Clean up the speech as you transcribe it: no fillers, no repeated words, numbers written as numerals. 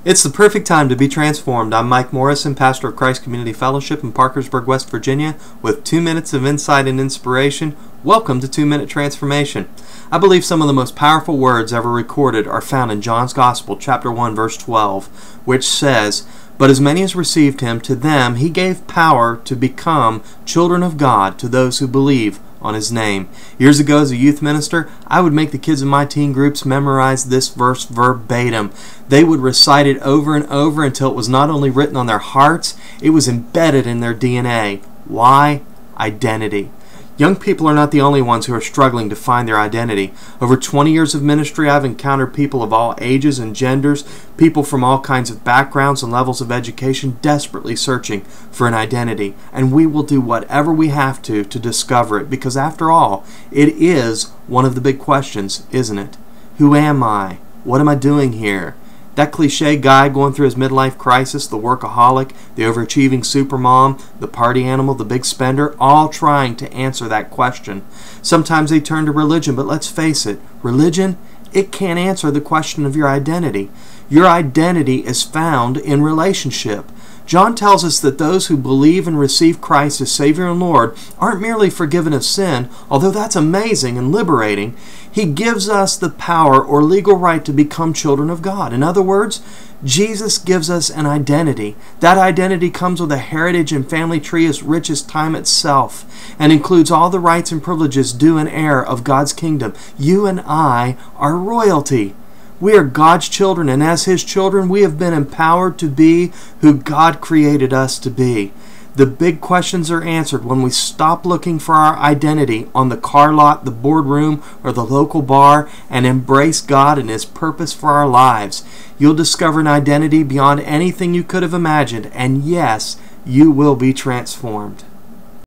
It's the perfect time to be transformed. I'm Mike Morrison, pastor of Christ Community Fellowship in Parkersburg, West Virginia, with 2 minutes of insight and inspiration. Welcome to 2 Minute Transformation. I believe some of the most powerful words ever recorded are found in John's Gospel, chapter 1, verse 12, which says, "But as many as received him, to them he gave power to become children of God, to those who believe on his name." Years ago as a youth minister, I would make the kids in my teen groups memorize this verse verbatim. They would recite it over and over until it was not only written on their hearts, it was embedded in their DNA. Why? Identity. Young people are not the only ones who are struggling to find their identity. Over 20 years of ministry, I've encountered people of all ages and genders, people from all kinds of backgrounds and levels of education desperately searching for an identity. And we will do whatever we have to discover it, because after all, it is one of the big questions, isn't it? Who am I? What am I doing here? That cliche guy going through his midlife crisis, the workaholic, the overachieving supermom, the party animal, the big spender, all trying to answer that question. Sometimes they turn to religion, but let's face it, religion, it can't answer the question of your identity. Your identity is found in relationship. John tells us that those who believe and receive Christ as Savior and Lord aren't merely forgiven of sin, although that's amazing and liberating. He gives us the power or legal right to become children of God. In other words, Jesus gives us an identity. That identity comes with a heritage and family tree as rich as time itself, and includes all the rights and privileges due an heir of God's kingdom. You and I are royalty. We are God's children, and as His children, we have been empowered to be who God created us to be. The big questions are answered when we stop looking for our identity on the car lot, the boardroom, or the local bar, and embrace God and His purpose for our lives. You'll discover an identity beyond anything you could have imagined, and yes, you will be transformed.